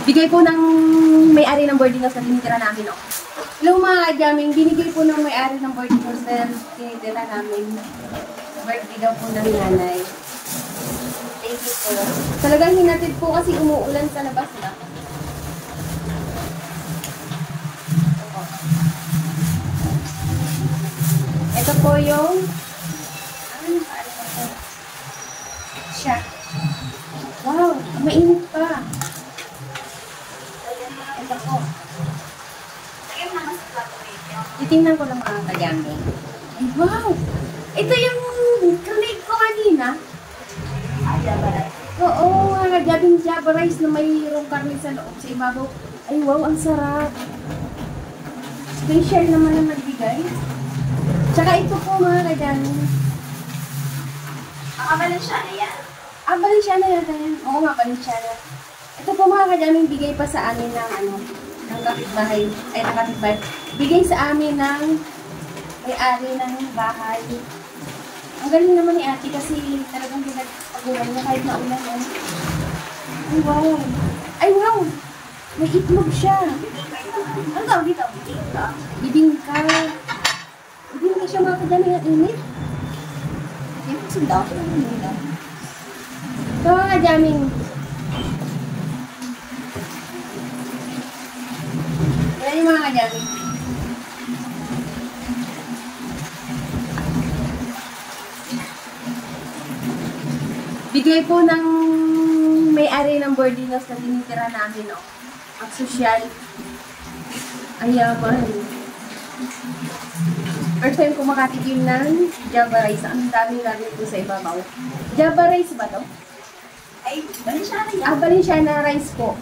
Bigay po ng may-ari ng boarding house na tinitira namin, oh. Hello mga kadyaming, binigay po ng may-ari ng boarding house na tinitira namin. Birthday daw po ng nanay. Thank you po. Talagang hinatid po kasi umuulan sa labas na. Ito po yung siya. Wow, mainit pa. Ito po. Titingnan ko lang mga kadyaming. Ay, wow! Ito yung krinig ko kanina. Java rice. Oo, mga kadyaming Java rice na mayroong karne sa loob sa ibabaw. Ay, wow, ang sarap. Special naman ang nagbigay. Tsaka ito po mga kadyaming. Balenciana yan. Balenciana yata yan. Oo nga, Balenciana. Ito po mga kadyaming bigay pa sa amin ng ng kapitbahay. Ay, ng kapitbahay. Bigay sa amin ng may-ari ng bahay. Ang galing naman ni ate kasi talagang pinagpagulan niya kahit na ulan. Ay, wow. Ay, wow. May itlog siya. Ano tawag dito? Bibingka. Bibingka siya mga kadyaming ang init. Yung sundaw ko lang nila. Ito mga kadyaming. Yan yung mga kadyaming. Bigay po ng may-ari ng boarding house na tinitira namin, oh. Ang sosyal. Ang yaman. First time ko makatikim ng Java rice. Ang daming po sa ibabaw. Java rice ba to? Ay, Balenciana yan. Balenciana rice po.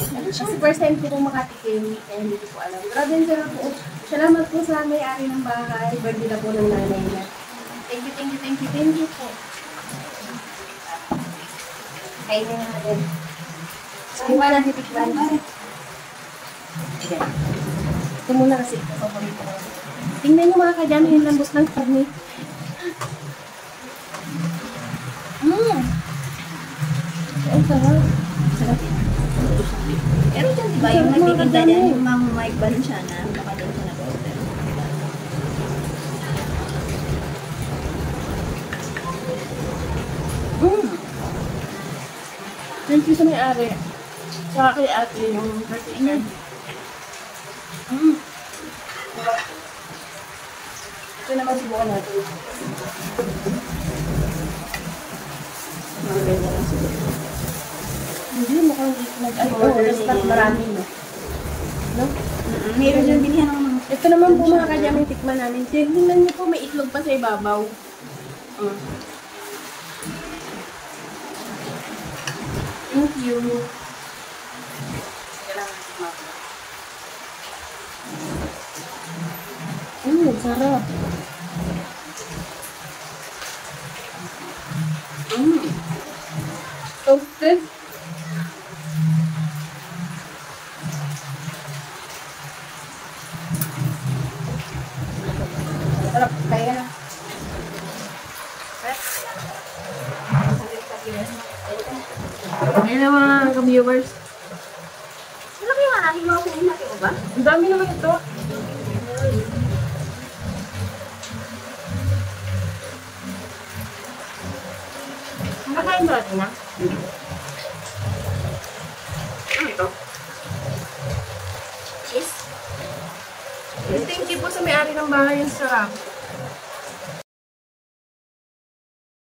Kasi first time ko makatikim. Eh, hindi ko alam. Grabe ang sarap po. Salamat po sa may-ari ng bahay. Birthday na po ng nanay niya. Thank you, thank you, thank you, thank you po. Kainin na natin. Iwan natin tikman. Ito muna kasi. Paborito ko. Tingnan nyo mga kadyaming yung lambos ng karne. Ang sarap. Sarap yan. Pero dyan, diba, yung nagtitinda dyan, yung Ma'am Mike Balenciana, baka doon siya nag-order. Thank you sa may-ari. Saka kay ate yung birthday card. Ito naman subukan natin. Maganda lang siguro. Hindi, mukhang nag-order. Mas marami, no? No? Meron dyan bilihan ng mga. Ito naman po mga kadyaming tikman namin. Tingnan niyo po, may itlog pa sa ibabaw. Thank you. Sarap. Toasted. Sarap. Kaya na. Ayan na mga ka-viewers. Malaki yung hanapin mo kung malaki mo ba? Ang dami naman ito. Nakakain ba natin na? Ano ito? Cheese? Thank you po sa may-ari ng bahay. Ang sarap.